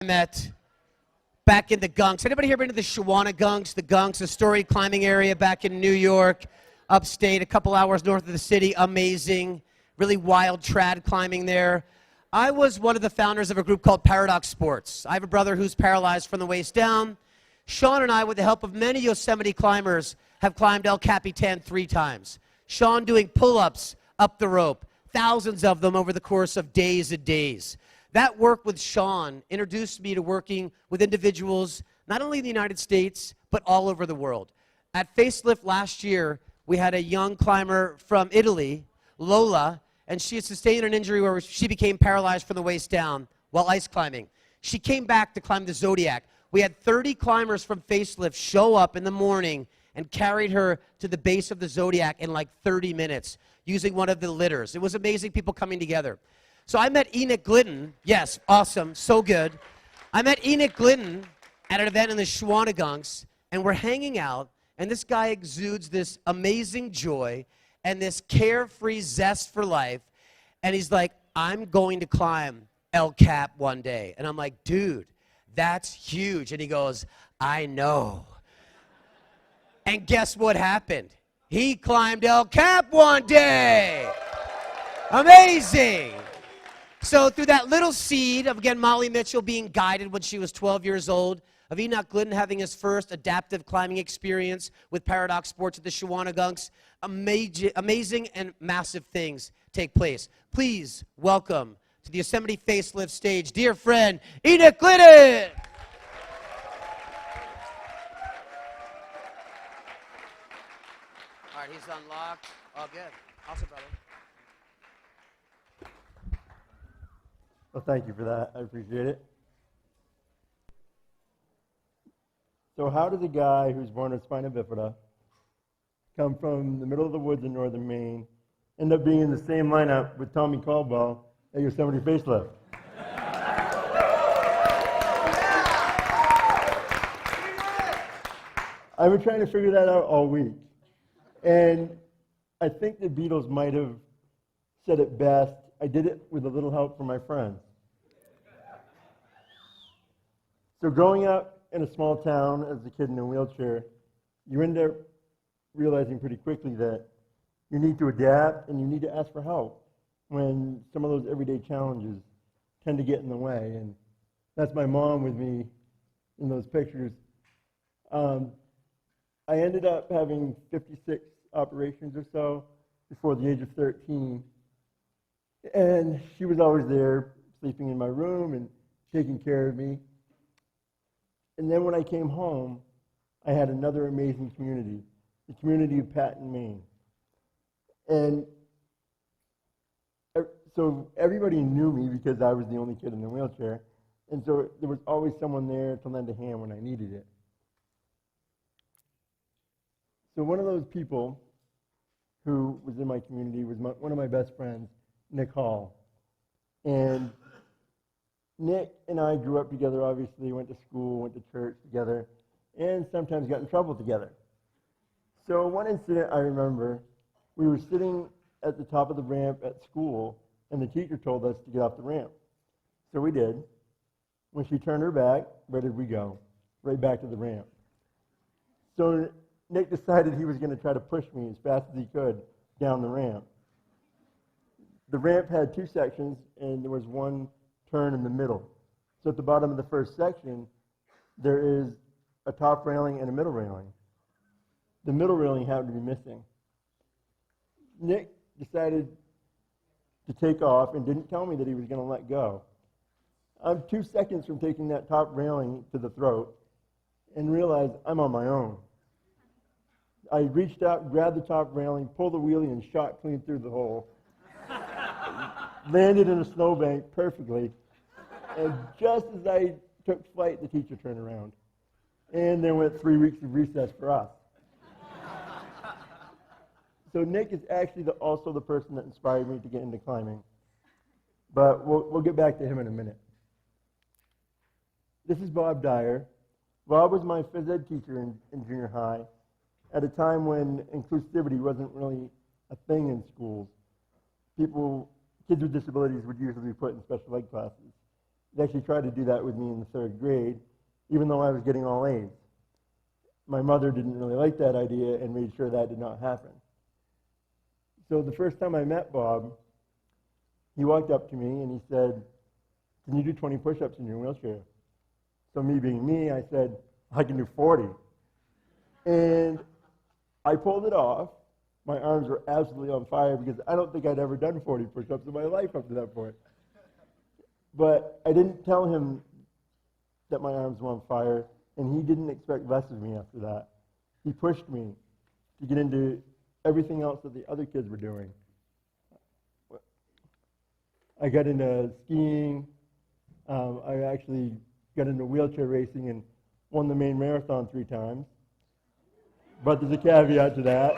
met back in the Gunks. Anybody here been to the Shawana The Gunks, a storied climbing area back in New York, upstate, a couple hours north of the city. Amazing, really wild trad climbing there. I was one of the founders of a group called Paradox Sports. I have a brother who's paralyzed from the waist down. Sean and I, with the help of many Yosemite climbers, have climbed El Capitan 3 times. Sean doing pull-ups up the rope, thousands of them over the course of days and days. That work with Sean introduced me to working with individuals, not only in the United States, but all over the world. At Facelift last year, we had a young climber from Italy, Lola, and she had sustained an injury where she became paralyzed from the waist down while ice climbing. She came back to climb the Zodiac. We had 30 climbers from Facelift show up in the morning and carried her to the base of the Zodiac in like 30 minutes using one of the litters. It was amazing, people coming together. So I met Enoch Glidden. Yes, awesome, so good. I met Enoch Glidden at an event in the Shawana, and we're hanging out, and this guy exudes this amazing joy and this carefree zest for life, and he's like, I'm going to climb El Cap one day. And I'm like, dude, that's huge. And he goes, I know. And guess what happened? He climbed El Cap one day. Amazing. So through that little seed of, again, Molly Mitchell being guided when she was 12 years old, of Enoch Glidden having his first adaptive climbing experience with Paradox Sports at the Shawana, amazing and massive things take place. Please welcome to the Yosemite Facelift stage, dear friend, Enoch Glidden. All right, he's unlocked. All good. Awesome, brother. Well, thank you for that. I appreciate it. So how does a guy who's born with spina bifida, come from the middle of the woods in northern Maine, end up being in the same lineup with Tommy Caldwell at Yosemite Facelift? I've been trying to figure that out all week. And I think the Beatles might have said it best. I did it with a little help from my friends. So growing up in a small town as a kid in a wheelchair, you end up realizing pretty quickly that you need to adapt and you need to ask for help when some of those everyday challenges tend to get in the way. And that's my mom with me in those pictures. I ended up having 56 operations or so before the age of 13. And she was always there, sleeping in my room and taking care of me. And then when I came home, I had another amazing community, the community of Patton, Maine. And so everybody knew me because I was the only kid in the wheelchair. And so there was always someone there to lend a hand when I needed it. So one of those people who was in my community was one of my best friends, Nick Hall. And Nick and I grew up together, obviously, went to school, went to church together, and sometimes got in trouble together. So one incident I remember, we were sitting at the top of the ramp at school, and the teacher told us to get off the ramp. So we did. When she turned her back, where did we go? Right back to the ramp. So Nick decided he was going to try to push me as fast as he could down the ramp. The ramp had 2 sections, and there was one turn in the middle. So at the bottom of the first section, there is a top railing and a middle railing. The middle railing happened to be missing. Nick decided to take off and didn't tell me that he was going to let go. I'm 2 seconds from taking that top railing to the throat and realized I'm on my own. I reached out, grabbed the top railing, pulled the wheelie, and shot clean through the hole. Landed in a snowbank perfectly. And just as I took flight, the teacher turned around. And there went 3 weeks of recess for us. So Nick is actually also the person that inspired me to get into climbing. But we'll get back to him in a minute. This is Bob Dyer. Bob was my phys ed teacher in junior high at a time when inclusivity wasn't really a thing in schools. Kids with disabilities would usually be put in special ed classes. He actually tried to do that with me in the third grade, even though I was getting all A's. My mother didn't really like that idea and made sure that did not happen. So the first time I met Bob, he walked up to me and he said, "Can you do 20 push-ups in your wheelchair?" So me being me, I said, "I can do 40." And I pulled it off. My arms were absolutely on fire because I don't think I'd ever done 40 push-ups in my life up to that point. But I didn't tell him that my arms were on fire, and he didn't expect less of me after that. He pushed me to get into everything else that the other kids were doing. I got into skiing. I actually got into wheelchair racing and won the main marathon 3 times. But there's a caveat to that.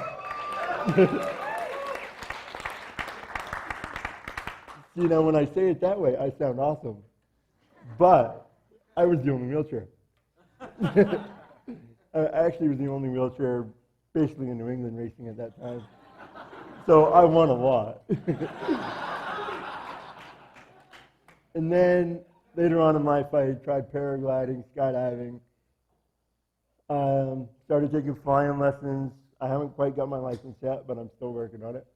See, now when I say it that way, I sound awesome. But I was the only wheelchair. I actually was the only wheelchair basically in New England racing at that time. So I won a lot. And then later on in life, I tried paragliding, skydiving, started taking flying lessons. I haven't quite got my license yet, but I'm still working on it.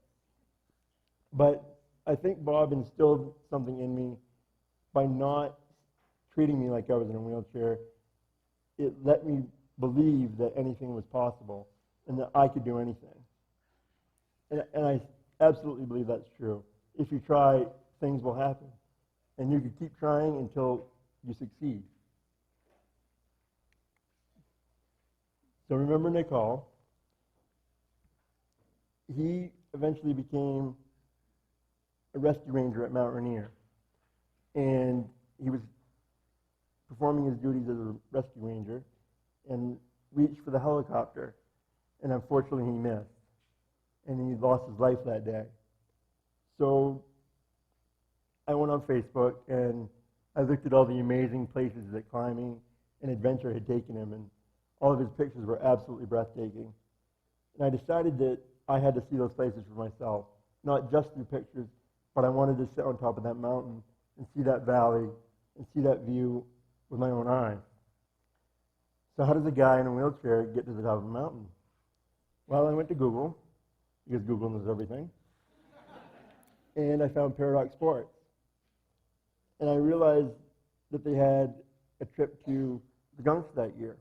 But I think Bob instilled something in me by not treating me like I was in a wheelchair. It let me believe that anything was possible and that I could do anything. And I absolutely believe that's true. If you try, things will happen. And you can keep trying until you succeed. So remember Nick Hall. He eventually became a rescue ranger at Mount Rainier. And he was performing his duties as a rescue ranger and reached for the helicopter. And unfortunately, he missed. And he lost his life that day. So I went on Facebook and I looked at all the amazing places that climbing and adventure had taken him, and all of his pictures were absolutely breathtaking. And I decided that I had to see those places for myself, not just through pictures, but I wanted to sit on top of that mountain and see that valley and see that view with my own eyes. So how does a guy in a wheelchair get to the top of a mountain? Well, I went to Google, because Google knows everything, and I found Paradox Sports. And I realized that they had a trip to the Gunks that year.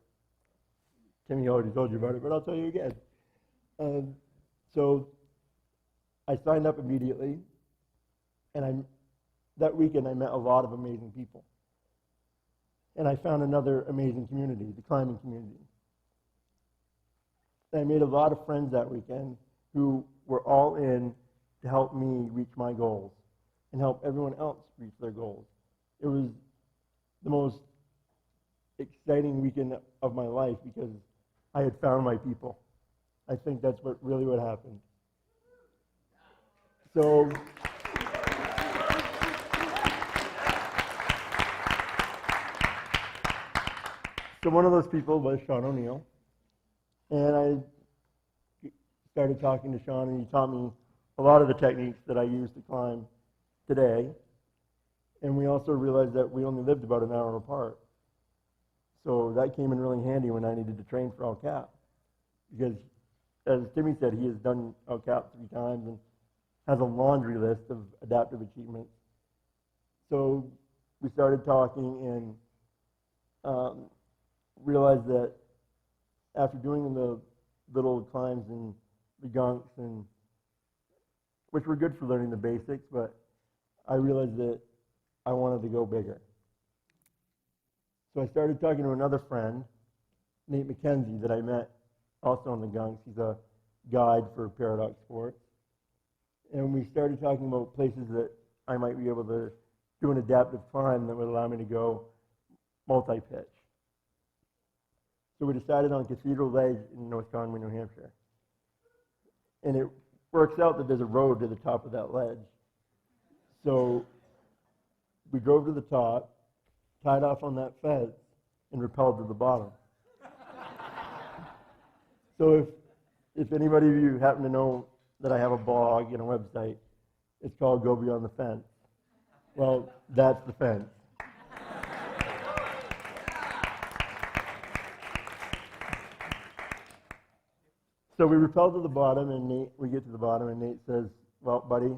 Timmy already told you about it, but I'll tell you again. So I signed up immediately, and that weekend I met a lot of amazing people. And I found another amazing community, the climbing community. And I made a lot of friends that weekend who were all in to help me reach my goals and help everyone else reach their goals. It was the most exciting weekend of my life because I had found my people. I think that's really what happened. So one of those people was Sean O'Neill. And I started talking to Sean, and he taught me a lot of the techniques that I use to climb today. And we also realized that we only lived about an hour apart. So that came in really handy when I needed to train for El Cap. Because, as Timmy said, he has done El Cap 3 times and has a laundry list of adaptive achievements. So we started talking and realized that after doing the little climbs and the gunks, and which were good for learning the basics, but I realized that I wanted to go bigger. So I started talking to another friend, Nate McKenzie, that I met also on the gunks. He's a guide for Paradox Sports. And we started talking about places that I might be able to do an adaptive climb that would allow me to go multi-pitch. So we decided on Cathedral Ledge in North Conway, New Hampshire. And it works out that there's a road to the top of that ledge. So we drove to the top, tied off on that fence, and rappelled to the bottom. So if anybody of you happen to know that I have a blog and a website, it's called Go Beyond the Fence. Well, that's the fence. So we rappel to the bottom, and we get to the bottom, and Nate says, well, buddy,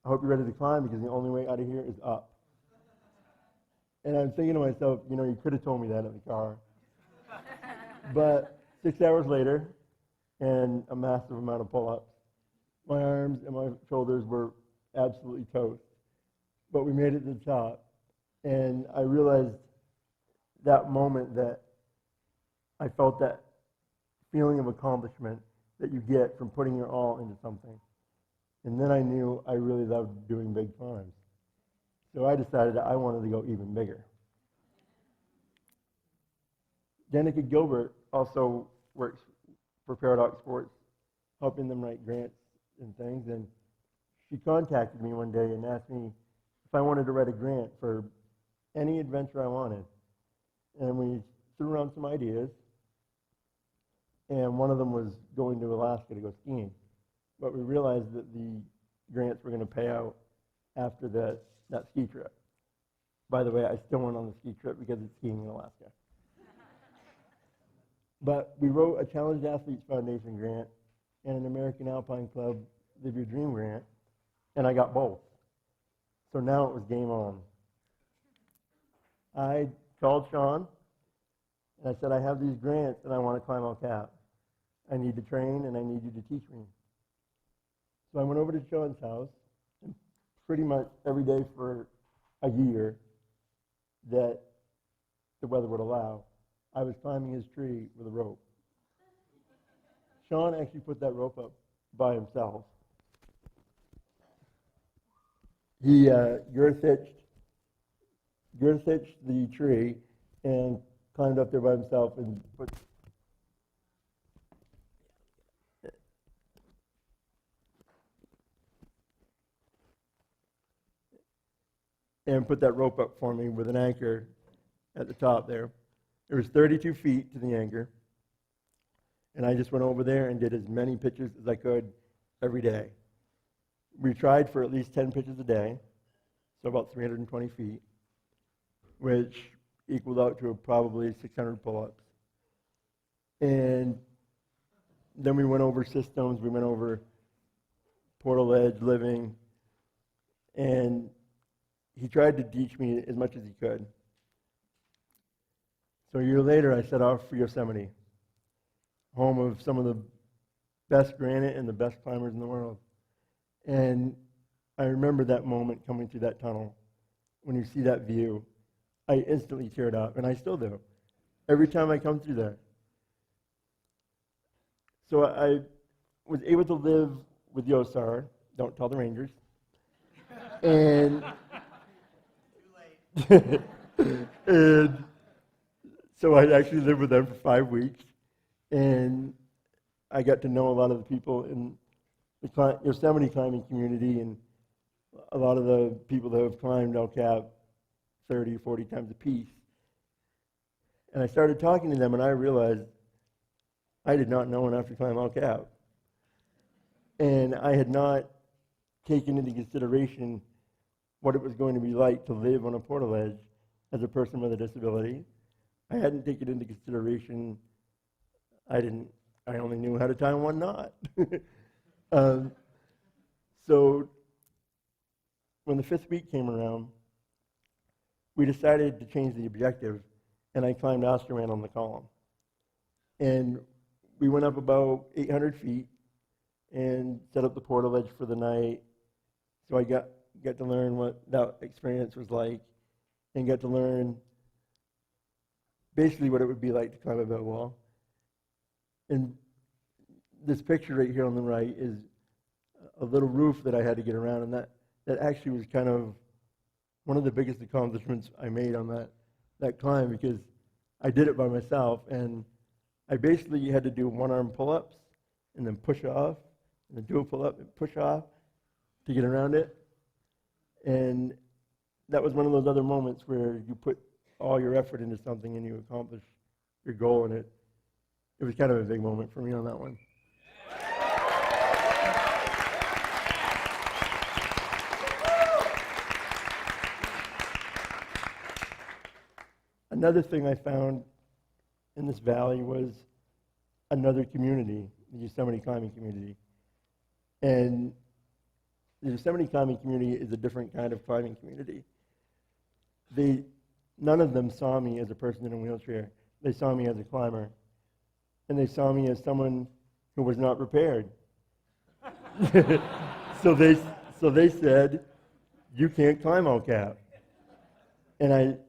I hope you're ready to climb because the only way out of here is up. And I'm thinking to myself, you could have told me that in the car. But 6 hours later, and a massive amount of pull-ups, my arms and my shoulders were absolutely toast. But we made it to the top. And I realized that moment that I felt that feeling of accomplishment that you get from putting your all into something. And then I knew I really loved doing big climbs. So I decided that I wanted to go even bigger. Danica Gilbert also works for Paradox Sports, helping them write grants and things. And she contacted me one day and asked me if I wanted to write a grant for any adventure I wanted. And we threw around some ideas. And one of them was going to Alaska to go skiing. But we realized that the grants were going to pay out after that ski trip. By the way, I still went on the ski trip because it's skiing in Alaska. But we wrote a Challenged Athletes Foundation grant and an American Alpine Club Live Your Dream grant, and I got both. So now it was game on. I called Sean, and I said, I have these grants, and I want to climb El Cap. I need to train, and I need you to teach me. So I went over to Sean's house, and pretty much every day for a year that the weather would allow, I was climbing his tree with a rope. Sean actually put that rope up by himself. He girth hitched the tree and climbed up there by himself and put that rope up for me with an anchor at the top there. There was 32 feet to the anchor, and I just went over there and did as many pitches as I could every day. We tried for at least 10 pitches a day, so about 320 feet, which equaled out to probably 600 pull-ups. And then we went over systems, we went over portal edge living, and he tried to teach me as much as he could. So a year later, I set off for Yosemite, home of some of the best granite and the best climbers in the world. And I remember that moment coming through that tunnel. When you see that view, I instantly teared up, and I still do, every time I come through there. So I was able to live with Yosar, don't tell the Rangers, and and so I actually lived with them for 5 weeks, and I got to know a lot of the people in the Yosemite climbing community and a lot of the people that have climbed El Cap 30 or 40 times a piece. And I started talking to them, and I realized I did not know enough to climb El Cap. And I had not taken into consideration what it was going to be like to live on a portal edge as a person with a disability. I hadn't taken into consideration, I only knew how to tie one knot. So when the 5th week came around, we decided to change the objective, and I climbed Osterman on the column. And we went up about 800 feet and set up the portal edge for the night. So I got to learn what that experience was like and got to learn basically what it would be like to climb a bed wall. And this picture right here on the right is a little roof that I had to get around, and that actually was kind of one of the biggest accomplishments I made on that climb, because I did it by myself, and I basically had to do one-arm pull-ups and then push off, and then do a pull-up and push off to get around it. And that was one of those other moments where you put all your effort into something and you accomplish your goal, and it was kind of a big moment for me on that one. Another thing I found in this valley was another community. the Yosemite climbing community. And the Yosemite climbing community is a different kind of climbing community. None of them saw me as a person in a wheelchair. They saw me as a climber. And they saw me as someone who was not prepared. So they said, "You can't climb El Cap." And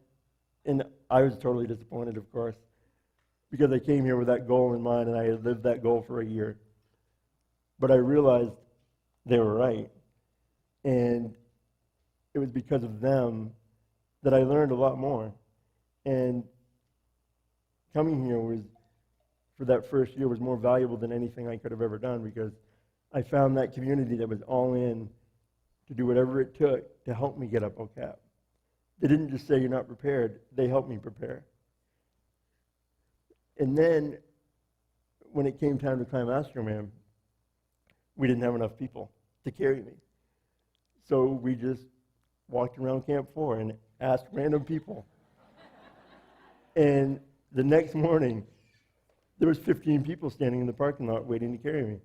I was totally disappointed, of course, because I came here with that goal in mind, and I had lived that goal for a year. But I realized they were right. And it was because of them that I learned a lot more. And coming here for that first year, was more valuable than anything I could have ever done, because I found that community that was all in to do whatever it took to help me get up El Cap. They didn't just say, "You're not prepared." They helped me prepare. And then, when it came time to climb Astroman, we didn't have enough people to carry me. So we just walked around Camp 4 and asked random people. And the next morning, there was 15 people standing in the parking lot waiting to carry me.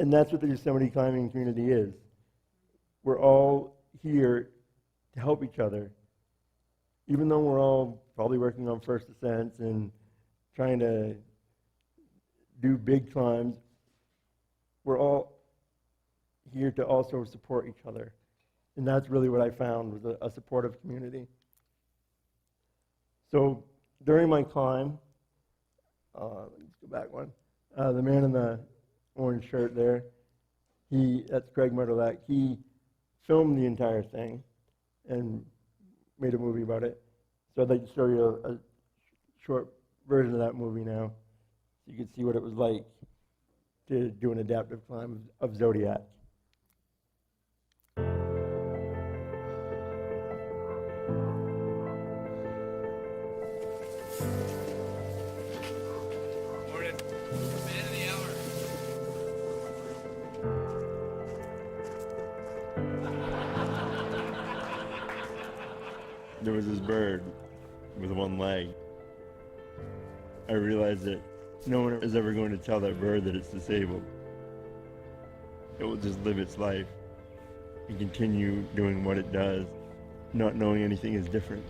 And that's what the Yosemite climbing community is. We're all here to help each other. Even though we're all probably working on first ascents and trying to do big climbs, we're all here to also support each other. And that's really what I found, was a supportive community. So during my climb, let's go back one, the man in the orange shirt there, that's Craig Murdelak. He filmed the entire thing and made a movie about it. So I'd like to show you a short version of that movie now, so you can see what it was like to do an adaptive climb of Zodiac. There was this bird with one leg. I realized that no one is ever going to tell that bird that it's disabled. It will just live its life and continue doing what it does, not knowing anything is different.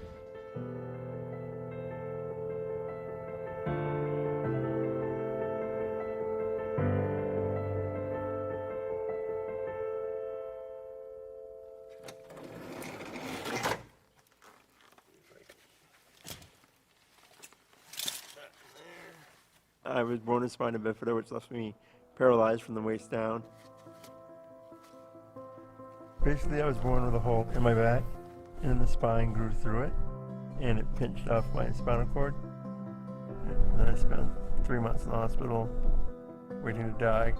I was born with spina bifida, which left me paralyzed from the waist down. Basically, I was born with a hole in my back, and then the spine grew through it, and it pinched off my spinal cord. And then I spent 3 months in the hospital waiting to die,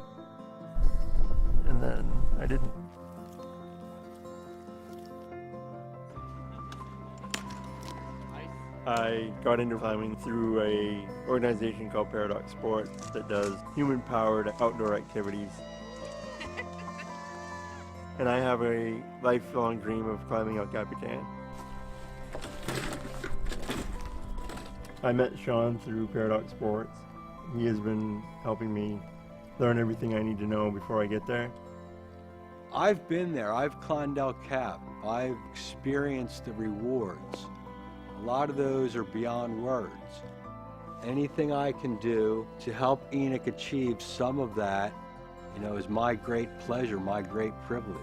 and then I didn't. I got into climbing through an organization called Paradox Sports that does human-powered outdoor activities. And I have a lifelong dream of climbing El Capitan. I met Sean through Paradox Sports. He has been helping me learn everything I need to know before I get there. I've been there. I've climbed El Cap. I've experienced the rewards. A lot of those are beyond words. Anything I can do to help Enoch achieve some of that, is my great pleasure, my great privilege.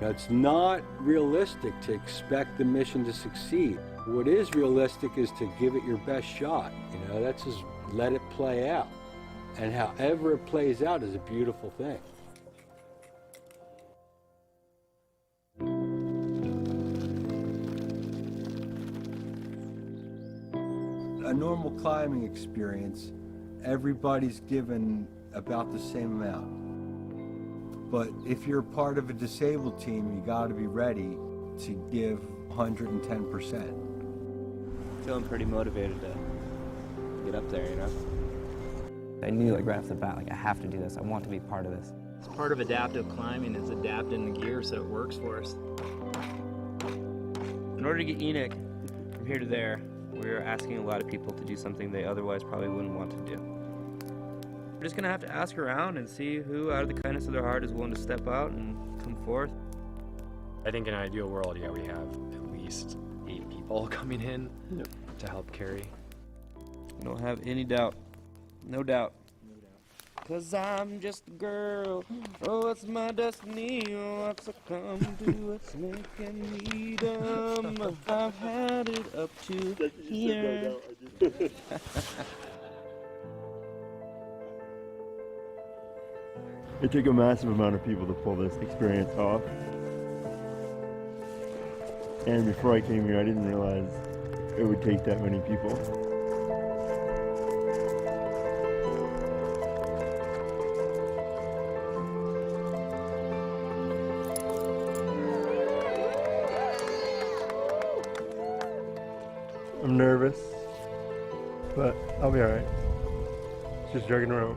It's not realistic to expect the mission to succeed. What is realistic is to give it your best shot. That's just let it play out. And however it plays out is a beautiful thing. A normal climbing experience, everybody's given about the same amount. But if you're part of a disabled team, you got to be ready to give 110%. Feeling pretty motivated to get up there, I knew right off the bat, I have to do this. I want to be part of this. It's part of adaptive climbing is adapting the gear so it works for us. In order to get Enoch from here to there, we're asking a lot of people to do something they otherwise probably wouldn't want to do. We're just gonna have to ask around and see who, out of the kindness of their heart, is willing to step out and come forth. I think in an ideal world, yeah, we have at least 8 people coming in to help carry. I don't have any doubt. No doubt. 'Cause I'm just a girl. Oh, it's my destiny. Oh, I've succumbed to what's making me dumb. I've had it up to here. It took a massive amount of people to pull this experience off. And before I came here, I didn't realize it would take that many people. I'm nervous, but I'll be alright. Just jogging around.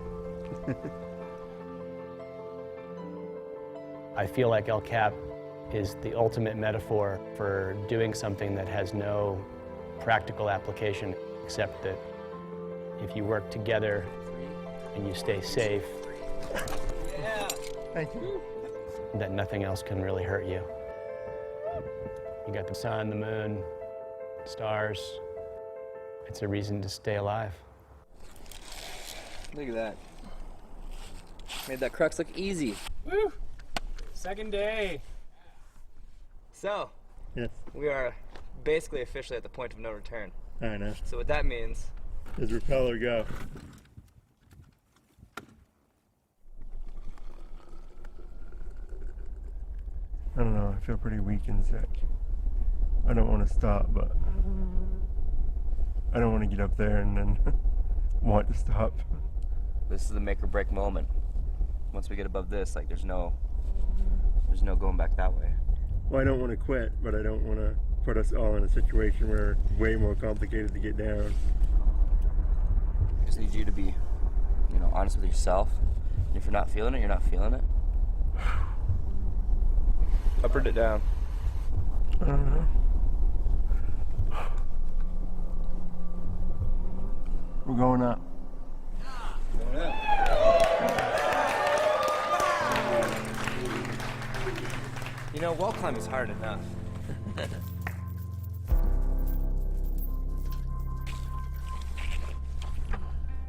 I feel like El Cap is the ultimate metaphor for doing something that has no practical application, except that if you work together and you stay safe, Thank you. that nothing else can really hurt you. You got the sun, the moon, stars. It's a reason to stay alive. Look at that. Made that crux look easy. Woo! Second day. So, Yes, we are basically officially at the point of no return. I know. So what that means, Does repeller go? I don't know, I feel pretty weak and sick. I don't want to stop, but I don't want to get up there and then want to stop. this is the make or break moment. Once we get above this, like there's no going back that way. Well, I don't want to quit, but I don't want to put us all in a situation where it's way more complicated to get down. I just need you to be, honest with yourself. And if you're not feeling it, you're not feeling it. Upward it down. I don't know. We're going up. Wall climbing is hard enough.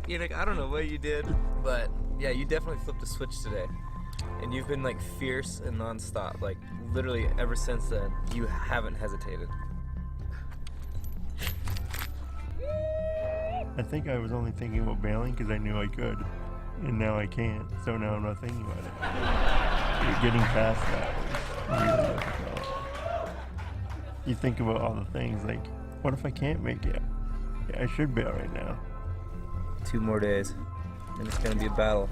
I don't know what you did, but yeah, you definitely flipped a switch today. And you've been like fierce and nonstop. Like literally ever since then, you haven't hesitated. I think I was only thinking about bailing because I knew I could, and now I can't, so now I'm not thinking about it. You're getting past that was really difficult. You think about all the things, like, what if I can't make it? Yeah, I should bail right now. 2 more days, and it's gonna be a battle.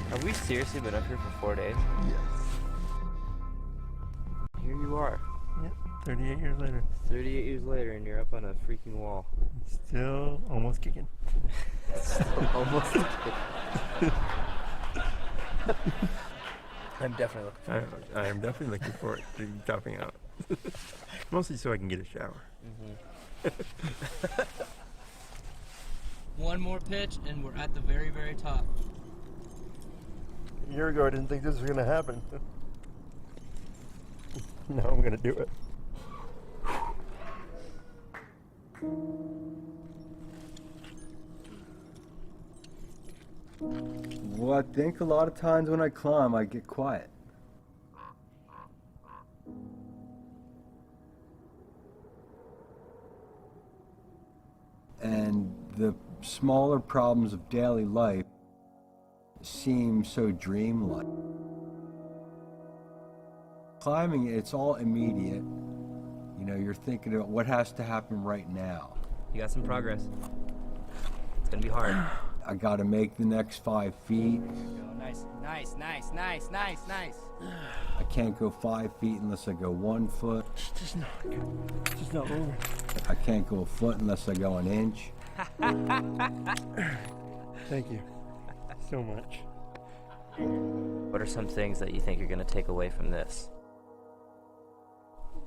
Have we seriously been up here for 4 days? Yes. Here you are, Yep, 38 years later. 38 years later, and you're up on a freaking wall. Still almost kicking. Almost. I'm definitely looking forward to it. I am definitely looking forward to topping out. Mostly so I can get a shower. One more pitch and we're at the very, very top. A year ago, I didn't think this was going to happen. Now I'm going to do it. Well, I think a lot of times when I climb, I get quiet. And the smaller problems of daily life seem so dreamlike. Climbing, it's all immediate. You're thinking about what has to happen right now. You got some progress. It's gonna be hard. I gotta make the next 5 feet. Nice, nice, nice, nice, nice, nice. I can't go 5 feet unless I go 1 foot. It's just not good. It's just not moving. I can't go a foot unless I go an inch. Thank you so much. What are some things that you think you're going to take away from this?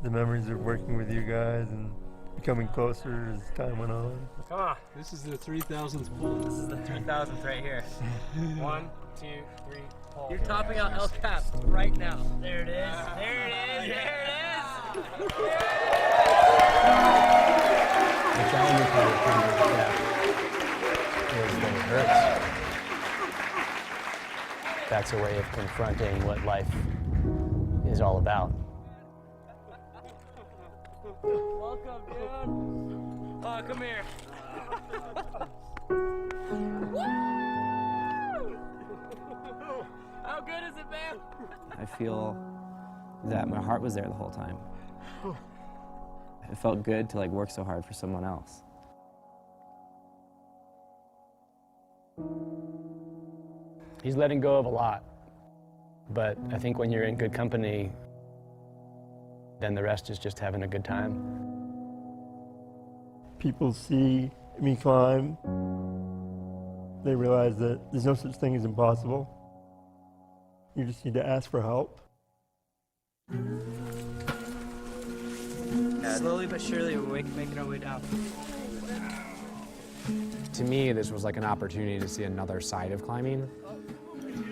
The memories of working with you guys and becoming closer as time went on. Come on. This is the 3,000th pull. This is the 3,000th right here. 1, 2, 3, pull. You're topping out El Cap right now. There it is. There it is. There it is. The challenging part of climbing the cap is that it hurts. That's a way of confronting what life is all about. Welcome, dude. Oh, come here. How good is it, man? I feel that my heart was there the whole time. It felt good to like work so hard for someone else. He's letting go of a lot, but I think when you're in good company, then the rest is just having a good time. People see me climb. They realize that there's no such thing as impossible. You just need to ask for help. Slowly but surely, we're making our way down. To me, this was like an opportunity to see another side of climbing,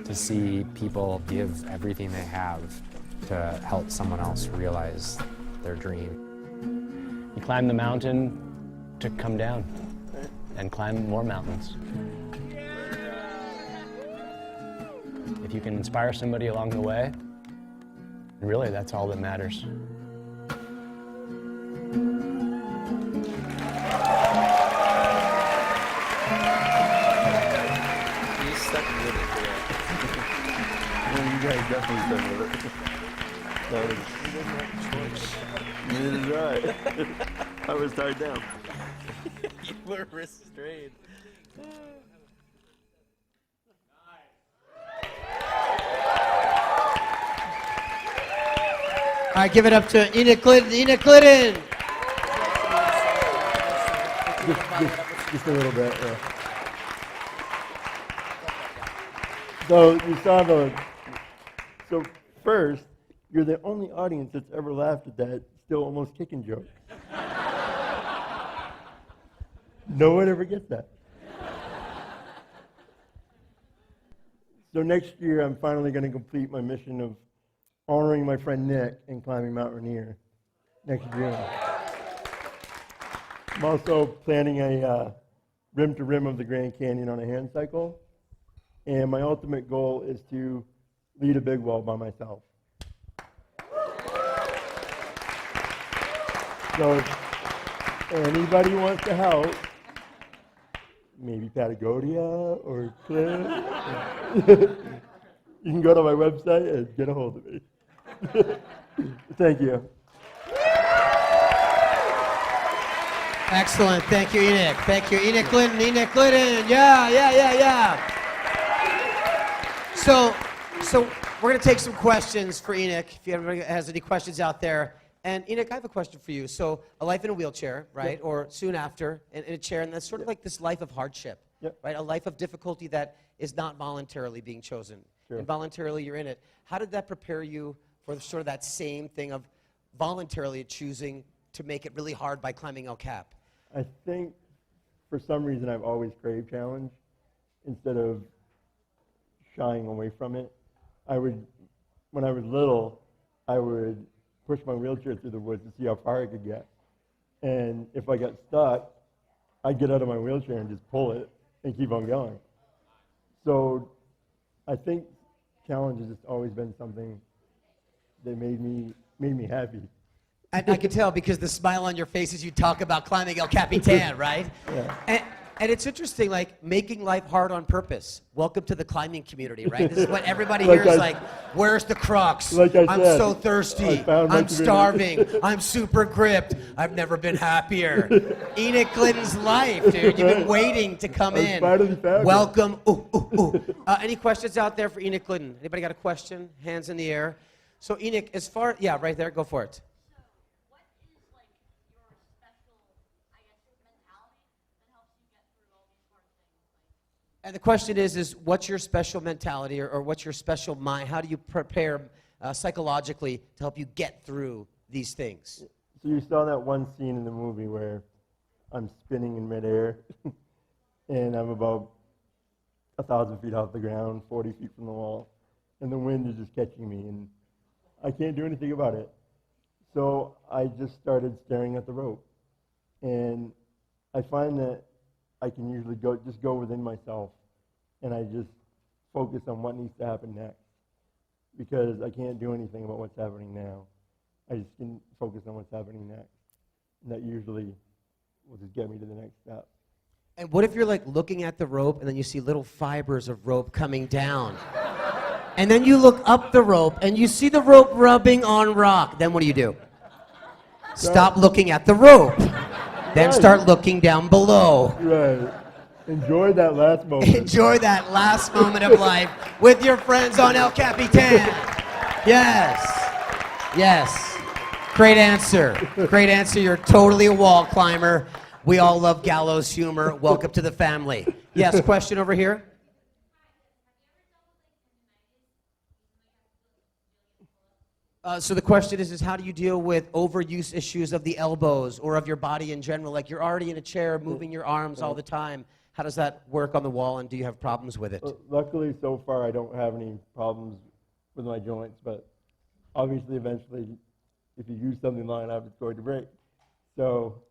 to see people give everything they have to help someone else realize their dream. You climb the mountain to come down and climb more mountains. If you can inspire somebody along the way, really that's all that matters. You stuck with it today. You guys definitely stuck with it. That is right. I was tied down. You were restrained. All right, give it up to Enoch Glidden. Enoch Glidden. Just a little bit, yeah. So you saw so first, you're the only audience that's ever laughed at that still almost kicking joke. No one ever gets that. So next year, I'm finally going to complete my mission of honoring my friend Nick and climbing Mount Rainier next June. I'm also planning a rim to rim of the Grand Canyon on a hand cycle. And my ultimate goal is to lead a big wall by myself. So if anybody wants to help, maybe Patagonia or Cliff, you can go to my website and get a hold of me. Thank you. Excellent. Thank you, Enoch. Thank you, Enoch Glidden. Enoch Glidden. Yeah. So we're going to take some questions for Enoch, if anybody has any questions out there. And Enoch, I have a question for you. So a life in a wheelchair, right, Yep. or soon after in a chair, and that's sort of like this life of hardship, Yep. right, a life of difficulty that is not voluntarily being chosen. Sure. And voluntarily you're in it. How did that prepare you for sort of that same thing of voluntarily choosing to make it really hard by climbing El Cap? I think for some reason I've always craved challenge. Instead of shying away from it, when I was little, I would push my wheelchair through the woods to see how far I could get. And if I got stuck, I'd get out of my wheelchair and just pull it and keep on going. So I think challenge has just always been something that made me happy. I can tell because the smile on your face as you talk about climbing El Capitan, right? Yeah. And it's interesting, like, making life hard on purpose. Welcome to the climbing community, right? This is what everybody Like hears, I- like, where's the crux? Like I I'm said, so thirsty. I found my I'm community. starving. I'm super gripped. I've never been happier. Enoch Glidden's life, dude. You've been waiting to come I was in. finally found it. Welcome. Any questions out there for Enoch Glidden? Anybody got a question? Hands in the air. So Enoch, yeah, right there. Go for it. And the question is what's your special mentality or what's your special mind? How do you prepare psychologically to help you get through these things? So you saw that one scene in the movie where I'm spinning in midair, and I'm about 1,000 feet off the ground, 40 feet from the wall, and the wind is just catching me, and I can't do anything about it. So I just started staring at the rope, and I find that I can usually just go within myself, and I just focus on what needs to happen next, because I can't do anything about what's happening now. I just can focus on what's happening next, and that usually will just get me to the next step. And what if you're like looking at the rope and then you see little fibers of rope coming down? And then you look up the rope and you see the rope rubbing on rock. Then what do? Stop looking at the rope. Then start looking down below. Right. Enjoy that last moment. Enjoy that last moment of life with your friends on El Capitan. Yes. Yes. Great answer. Great answer. You're totally a wall climber. We all love gallows humor. Welcome to the family. Yes, question over here. So the question is how do you deal with overuse issues of the elbows or of your body in general? Like you're already in a chair, moving your arms all the time. How does that work on the wall, and do you have problems with it? Luckily, so far, I don't have any problems with my joints, but obviously, eventually, if you use something long enough, it's going to break. So